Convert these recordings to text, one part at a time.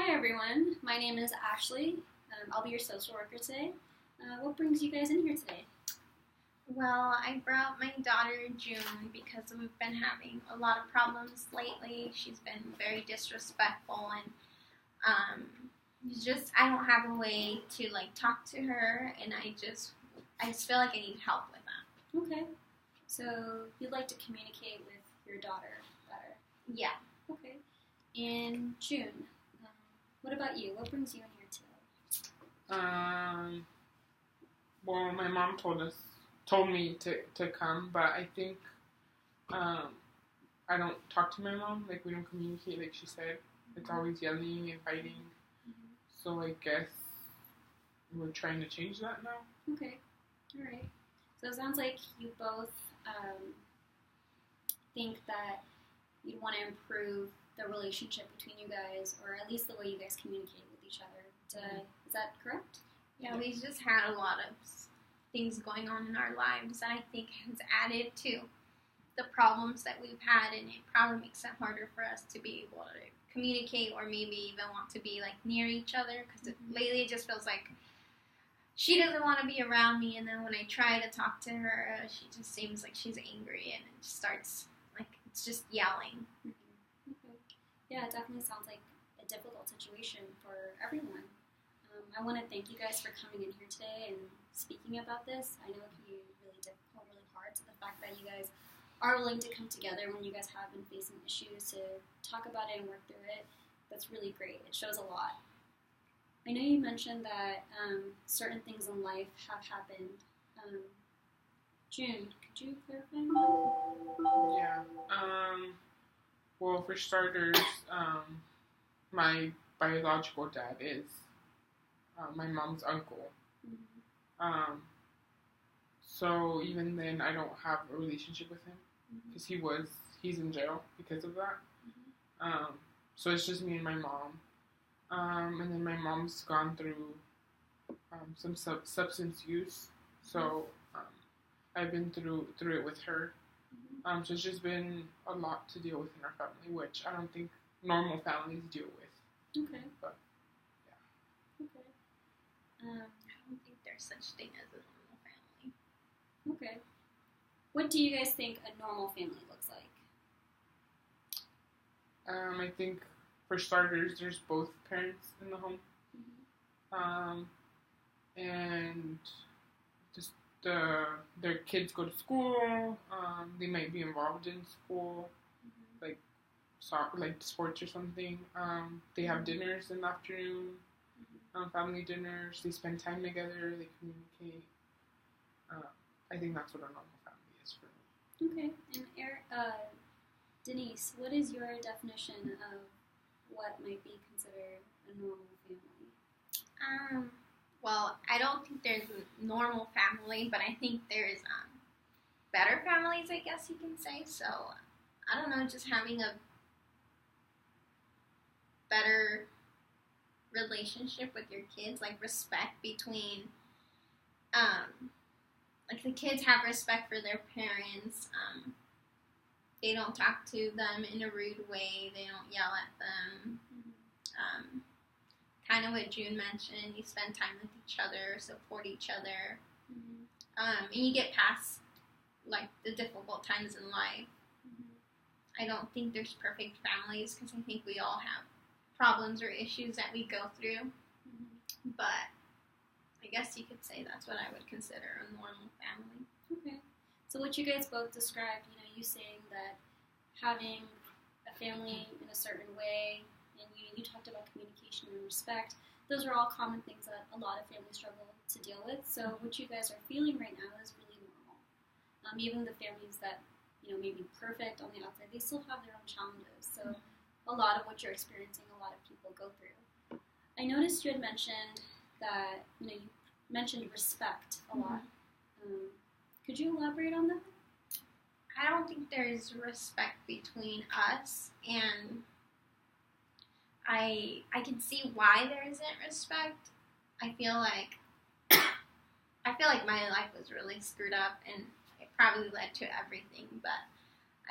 Hi everyone, my name is Ashley. I'll be your social worker today. What brings you guys in here today? Well, I brought my daughter June because we've been having a lot of problems lately. She's been very disrespectful and I don't have a way to talk to her, and I just feel like I need help with that. Okay, so you'd like to communicate with your daughter better? Yeah. Okay, and June, what about you? What brings you in here today? Well, my mom told me to come, but I think I don't talk to my mom. Like, we don't communicate, like she said. It's always yelling and fighting. Mm-hmm. So I guess we're trying to change that now. Okay, all right. So it sounds like you both think that you'd want to improve the relationship between you guys, or at least the way you guys communicate with each other. Is that correct? Yeah, we just had a lot of things going on in our lives that I think has added to the problems that we've had, and it probably makes it harder for us to be able to communicate or maybe even want to be near each other, because lately it just feels like she doesn't want to be around me, and then when I try to talk to her, she just seems like she's angry and it starts it's just yelling. Mm-hmm. Okay. Yeah, it definitely sounds like a difficult situation for everyone. I want to thank you guys for coming in here today and speaking about this. I know it can be really difficult, really hard, so the fact that you guys are willing to come together when you guys have been facing issues to talk about it and work through it, that's really great. It shows a lot. I know you mentioned that certain things in life have happened. June, could you clarify? Yeah. Well, for starters, my biological dad is my mom's uncle. Mm-hmm. So even then, I don't have a relationship with him because he's in jail because of that. Mm-hmm. So it's just me and my mom. And then my mom's gone through some substance use, so I've been through it with her. Mm-hmm. So it's just been a lot to deal with in our family, which I don't think normal families deal with. Okay. But yeah. Okay. I don't think there's such thing as a normal family. Okay. What do you guys think a normal family looks like? I think for starters, there's both parents in the home. Mm-hmm. And just their kids go to school. They might be involved in school, Mm-hmm. like soccer, like sports or something. They have dinners in the afternoon, family dinners. They spend time together. They communicate. I think that's what a normal family is for me. Okay. And Denise, what is your definition of what might be considered a normal family? Well, I don't think there's a normal family, but I think there's better families, I guess you can say. So, I don't know, just having a better relationship with your kids, respect between, the kids have respect for their parents. They don't talk to them in a rude way. They don't yell at them. Kind of what June mentioned, you spend time with each other, support each other, and you get past the difficult times in life. I don't think there's perfect families, because I think we all have problems or issues that we go through, but I guess you could say that's what I would consider a normal family. Okay. So what you guys both described, you saying that having a family in a certain way, and you talked about communication and respect, those are all common things that a lot of families struggle to deal with. So what you guys are feeling right now is really normal. Even the families that, may be perfect on the outside, they still have their own challenges. So a lot of what you're experiencing, a lot of people go through. I noticed you had mentioned that, you mentioned respect a lot. Could you elaborate on that? I don't think there's respect between us, and I can see why there isn't respect. I feel like my life was really screwed up, and it probably led to everything, but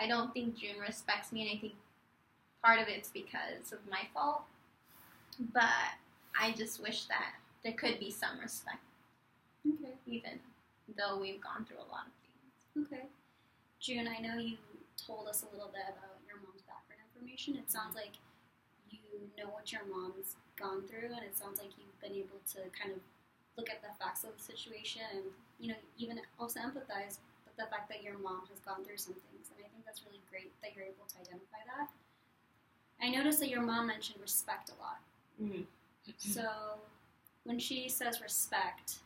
I don't think June respects me, and I think part of it's because of my fault. but I just wish that there could be some respect, Okay. even though we've gone through a lot of things. Okay. June, I know you told us a little bit about your mom's background information. It sounds like you know what your mom's gone through, and it sounds like you've been able to kind of look at the facts of the situation and, even also empathize with the fact that your mom has gone through some things. And I think that's really great that you're able to identify that. I noticed that your mom mentioned respect a lot. Mm-hmm. So when she says respect,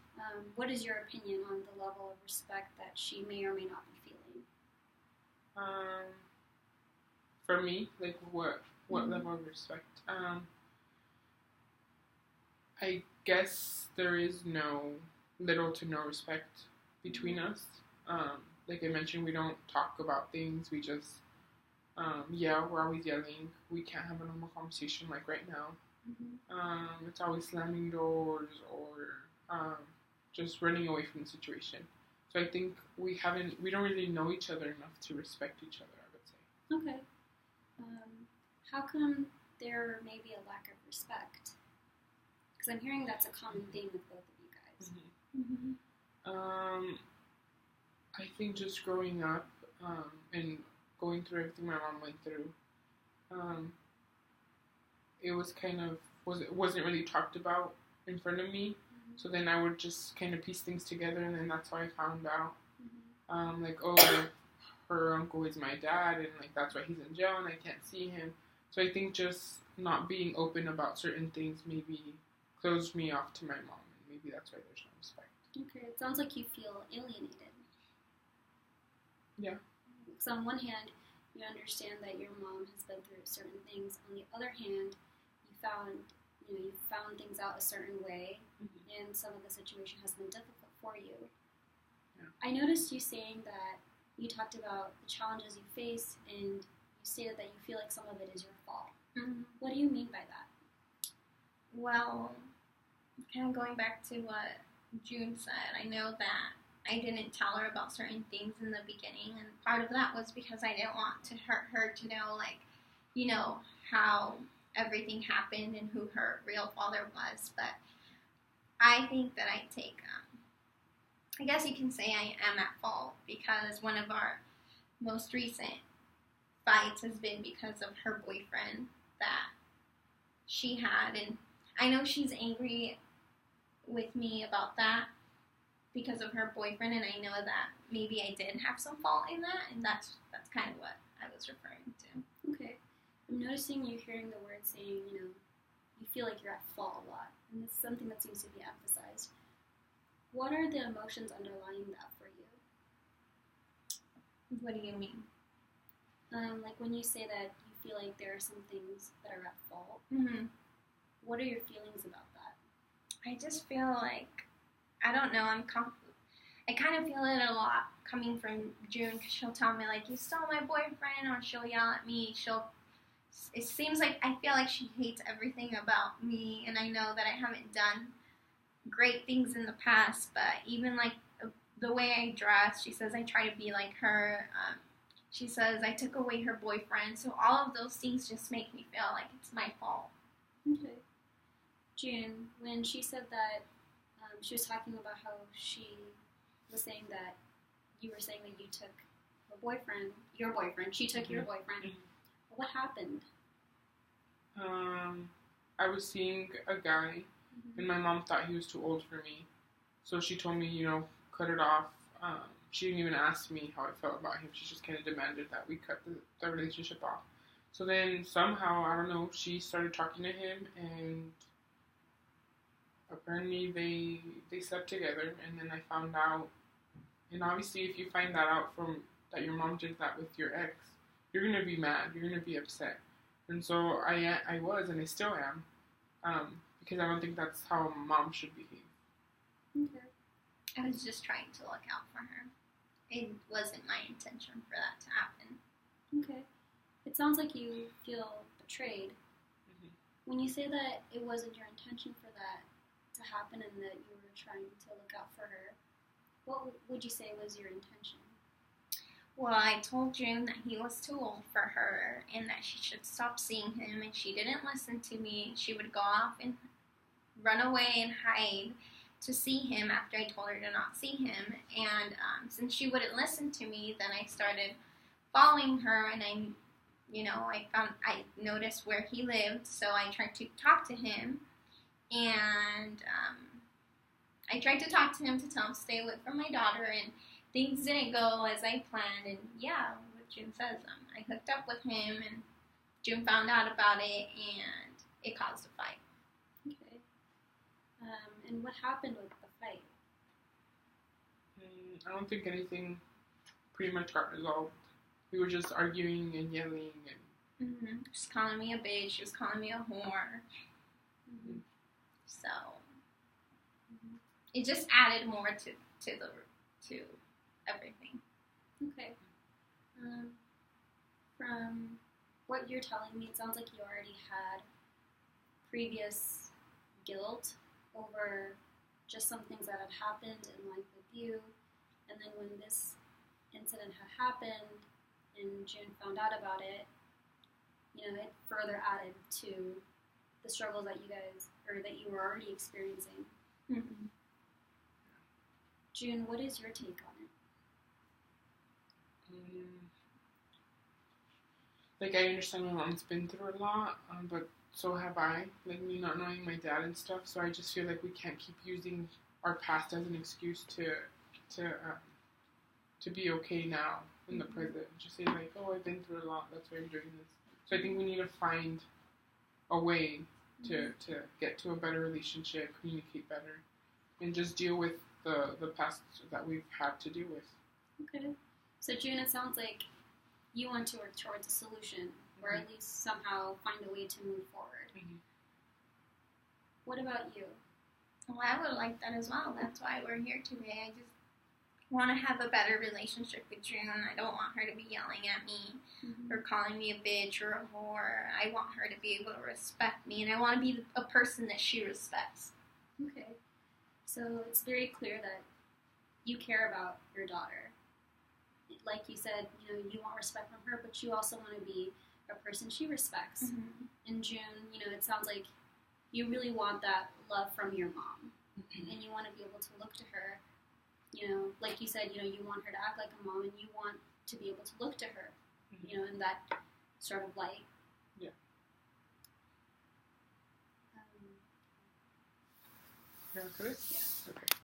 what is your opinion on the level of respect that she may or may not be feeling? For me, like what level of respect? I guess there is little to no respect between us. Like I mentioned, we don't talk about things. We just, we're always yelling. We can't have a normal conversation like right now. Mm-hmm. It's always slamming doors or just running away from the situation. So I think we don't really know each other enough to respect each other, I would say. Okay. How come there may be a lack of respect? Because I'm hearing that's a common theme with both of you guys. Mm-hmm. I think just growing up and going through everything my mom went through, it was wasn't really talked about in front of me. Mm-hmm. So then I would just kind of piece things together, and then that's how I found out. Mm-hmm. Her uncle is my dad, and like that's why he's in jail, and I can't see him. So I think just not being open about certain things maybe closed me off to my mom, and maybe that's why there's no respect. Okay, it sounds like you feel alienated. Yeah. So on one hand, you understand that your mom has been through certain things. On the other hand, you found things out a certain way, Mm-hmm. and some of the situation has been difficult for you. Yeah. I noticed you saying that you talked about the challenges you face, and you stated that you feel like some of it is your fault. Mm-hmm. What do you mean by that? Well, kind of going back to what June said, I know that I didn't tell her about certain things in the beginning, and part of that was because I didn't want to hurt her to know, how everything happened and who her real father was. But I think that I take, I guess you can say I am at fault, because one of our most recent fights has been because of her boyfriend that she had, and I know she's angry with me about that because of her boyfriend, and I know that maybe I did have some fault in that, and that's kind of what I was referring to. Okay. I'm noticing you hearing the word saying, you feel like you're at fault a lot, and it's something that seems to be emphasized. What are the emotions underlying that for you? What do you mean? Like when you say that you feel like there are some things that are at fault, Mm-hmm. what are your feelings about that? I just feel like, I don't know, I kind of feel it a lot coming from June, because she'll tell me, like, you stole my boyfriend, or she'll yell at me. It seems like I feel like she hates everything about me, and I know that I haven't done great things in the past, but even like the way I dress, she says I try to be like her. She says I took away her boyfriend, so all of those things just make me feel like it's my fault. Okay. June, when she said that, she was talking about how she was saying that you were saying that you took your boyfriend, she took your boyfriend. Mm-hmm. What happened? I was seeing a guy, and my mom thought he was too old for me, so she told me, cut it off. She didn't even ask me how I felt about him. She just kind of demanded that we cut the relationship off. So then somehow, I don't know, she started talking to him, and apparently they slept together, and then I found out. And obviously, if you find that out that your mom did that with your ex, you're going to be mad. You're going to be upset. And so I was, and I still am, because I don't think that's how mom should behave. Okay. I was just trying to look out for her. It wasn't my intention for that to happen. Okay. It sounds like you feel betrayed. Mm-hmm. When you say that it wasn't your intention for that to happen and that you were trying to look out for her, what would you say was your intention? Well, I told June that he was too old for her and that she should stop seeing him, and she didn't listen to me. She would go off and run away and hide to see him after I told her to not see him. And since she wouldn't listen to me, then I started following her, and I noticed where he lived, so I tried to talk to him, and I tried to talk to him to tell him to stay away from my daughter, and things didn't go as I planned, and yeah, what June says, I hooked up with him, and June found out about it, and it caused a fight. Okay. And what happened with the fight? I don't think anything pretty much got resolved. We were just arguing and yelling and She's calling me a bitch. She was calling me a whore. So it just added more to everything. Okay. From what you're telling me, it sounds like you already had previous guilt over just some things that had happened in life with you, and then when this incident had happened and June found out about it, it further added to the struggles that you were already experiencing. Mm-hmm. June, what is your take on it? Like, I understand my mom's been through a lot, but so have I. Like, me not knowing my dad and stuff, so I just feel like we can't keep using our past as an excuse to be okay now in the present. Just say like, oh, I've been through a lot, that's why I'm doing this. So I think we need to find a way to get to a better relationship, communicate better, and just deal with the past that we've had to deal with. Okay. So June, it sounds like you want to work towards a solution, or at least somehow find a way to move forward. What about you? Well, I would like that as well. That's why we're here today. I just want to have a better relationship with June. I don't want her to be yelling at me or calling me a bitch or a whore. I want her to be able to respect me, and I want to be a person that she respects. Okay. So it's very clear that you care about your daughter. Like you said, you want respect from her, but you also want to be a person she respects. In June, it sounds like you really want that love from your mom, and you want to be able to look to her. Like you said, you want her to act like a mom, and you want to be able to look to her, in that sort of light. Yeah. Yeah. Okay.